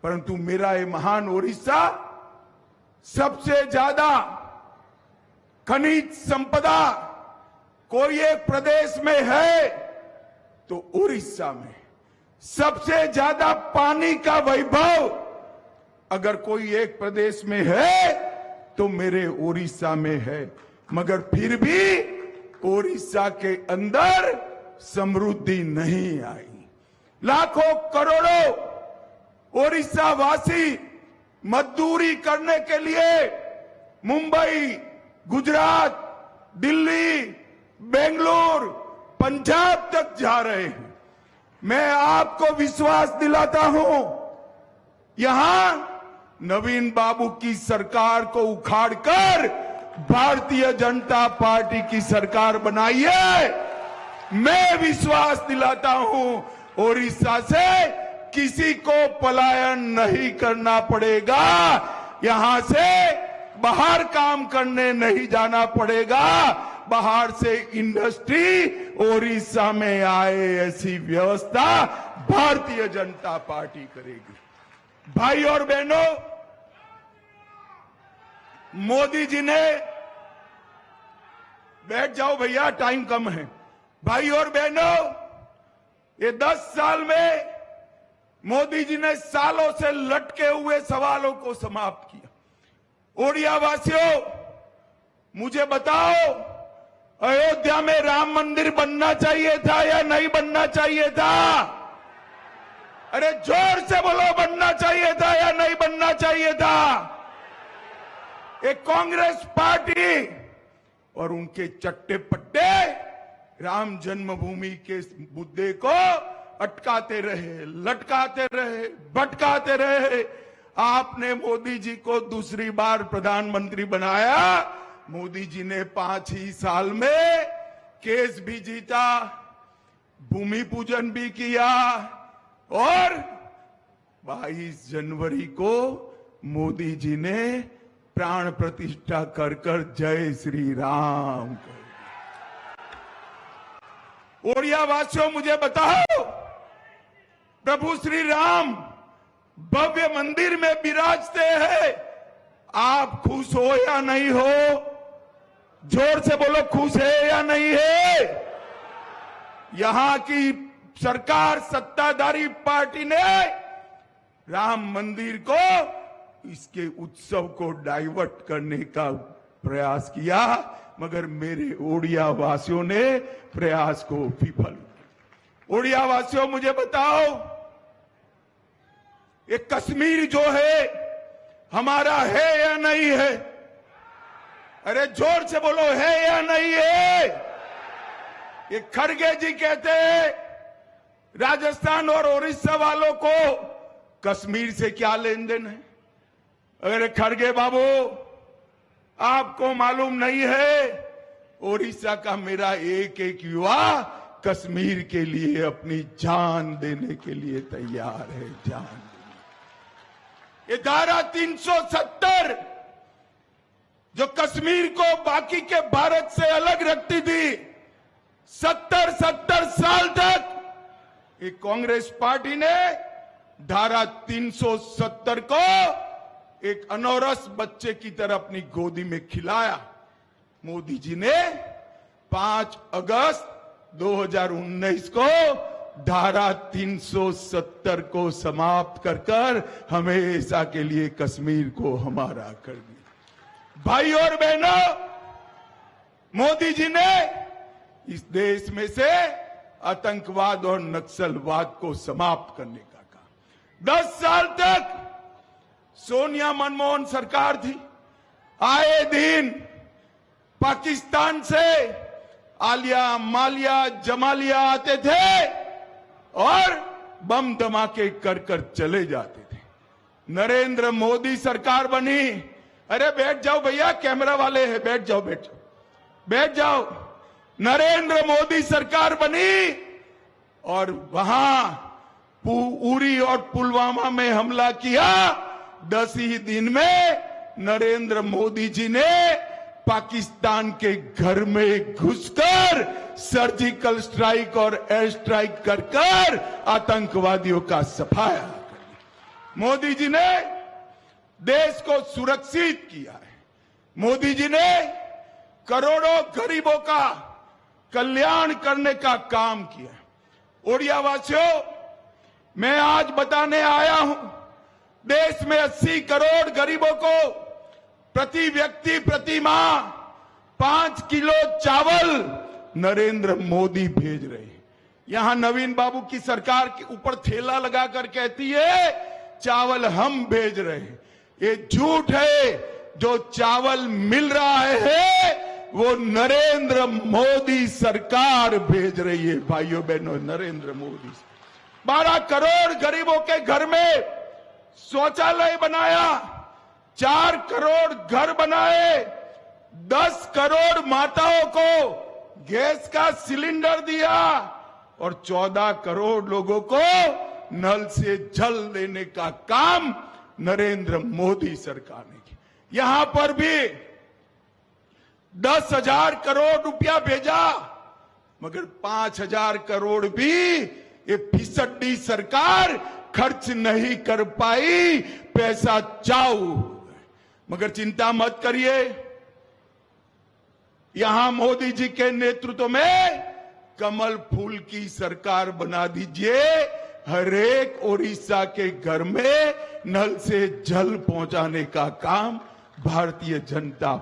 परंतु मेरा ये महान उड़ीसा सबसे ज्यादा खनिज संपदा कोई एक प्रदेश में है तो उड़ीसा में, सबसे ज्यादा पानी का वैभव अगर कोई एक प्रदेश में है तो मेरे उड़ीसा में है। मगर फिर भी उड़ीसा के अंदर समृद्धि नहीं आई। लाखों करोड़ों उड़ीसा वासी मजदूरी करने के लिए मुंबई, गुजरात, दिल्ली, बेंगलुरु, पंजाब तक जा रहे हैं। मैं आपको विश्वास दिलाता हूं, यहां नवीन बाबू की सरकार को उखाड़कर भारतीय जनता पार्टी की सरकार बनाई है। मैं विश्वास दिलाता हूं, उड़ीसा से किसी को पलायन नहीं करना पड़ेगा, यहां से बाहर काम करने नहीं जाना पड़ेगा, बाहर से इंडस्ट्री उड़ीसा में आए ऐसी व्यवस्था भारतीय जनता पार्टी करेगी। भाई और बहनों, मोदी जी ने, बैठ जाओ भैया टाइम कम है। भाई और बहनों, ये 10 साल में मोदी जी ने सालों से लटके हुए सवालों को समाप्त किया। उड़िया वासियों, मुझे बताओ, अयोध्या में राम मंदिर बनना चाहिए था या नहीं बनना चाहिए था? अरे जोर से बोलो, बनना चाहिए था या नहीं बनना चाहिए था? एक कांग्रेस पार्टी और उनके चट्टे पट्टे राम जन्मभूमि के मुद्दे को अटकाते रहे, लटकाते रहे, भटकाते रहे। आपने मोदी जी को दूसरी बार प्रधानमंत्री बनाया। मोदी जी ने 5 ही साल में केस भी जीता, भूमि पूजन भी किया और 22 जनवरी को मोदी जी ने प्राण प्रतिष्ठा कर कर जय श्री राम कहा। उड़िया वासियों, मुझे बताओ, प्रभु श्री राम भव्य मंदिर में विराजते हैं, आप खुश हो या नहीं हो? जोर से बोलो, खुश है या नहीं है? यहां की सरकार, सत्ताधारी पार्टी ने राम मंदिर को, इसके उत्सव को डाइवर्ट करने का प्रयास किया, मगर मेरे उड़िया वासियों ने प्रयास को विफल। उड़िया वासियों, मुझे बताओ, ये कश्मीर जो है हमारा है या नहीं है? अरे जोर से बोलो, है या नहीं है? ये खड़गे जी कहते हैं राजस्थान और उड़ीसा वालों को कश्मीर से क्या लेन देन है? अरे खड़गे बाबू, आपको मालूम नहीं है, उड़ीसा का मेरा एक एक युवा कश्मीर के लिए अपनी जान देने के लिए तैयार है, जान। ये धारा 370 जो कश्मीर को बाकी के भारत से अलग रखती थी, 70 साल तक ये कांग्रेस पार्टी ने धारा 370 को एक अनौरस बच्चे की तरह अपनी गोदी में खिलाया। मोदी जी ने 5 अगस्त 2019 को धारा 370 को समाप्त कर कर हमेशा के लिए कश्मीर को हमारा कर दिया। भाई और बहनों, मोदी जी ने इस देश में से आतंकवाद और नक्सलवाद को समाप्त करने का कहा। 10 साल तक सोनिया मनमोहन सरकार थी, आए दिन पाकिस्तान से आलिया, मालिया, जमालिया आते थे और बम धमाके कर कर चले जाते थे। नरेंद्र मोदी सरकार बनी। अरे बैठ जाओ भैया, कैमरा वाले हैं, बैठ जाओ, बैठ जाओ, बैठ जाओ। नरेंद्र मोदी सरकार बनी और वहां उरी और पुलवामा में हमला किया। 10 ही दिन में नरेंद्र मोदी जी ने पाकिस्तान के घर में घुसकर सर्जिकल स्ट्राइक और एयर स्ट्राइक कर कर आतंकवादियों का सफाया कर दिया। मोदी जी ने देश को सुरक्षित किया है। मोदी जी ने करोड़ों गरीबों का कल्याण करने का काम किया है। ओडिया वासियों, मैं आज बताने आया हूं, देश में 80 करोड़ गरीबों को प्रति व्यक्ति प्रति माह 5 किलो चावल नरेंद्र मोदी भेज रहे हैं। यहां नवीन बाबू की सरकार के ऊपर ठेला लगाकर कहती है चावल हम भेज रहे हैं। ये झूठ है। जो चावल मिल रहा है वो नरेंद्र मोदी सरकार भेज रही है। भाइयों बहनों, नरेंद्र मोदी 12 करोड़ गरीबों के घर में शौचालय बनाया, 4 करोड़ घर बनाए, 10 करोड़ माताओं को गैस का सिलेंडर दिया और 14 करोड़ लोगों को नल से जल देने का काम नरेंद्र मोदी सरकार ने किया। यहां पर भी 10,000 करोड़ रुपया भेजा, मगर 5,000 करोड़ भी ये फिसड्डी सरकार खर्च नहीं कर पाई। पैसा चाऊ। मगर चिंता मत करिए, यहां मोदी जी के नेतृत्व में कमल फूल की सरकार बना दीजिए। हर एक ओडिशा के घर में नल से जल पहुंचाने का काम भारतीय जनता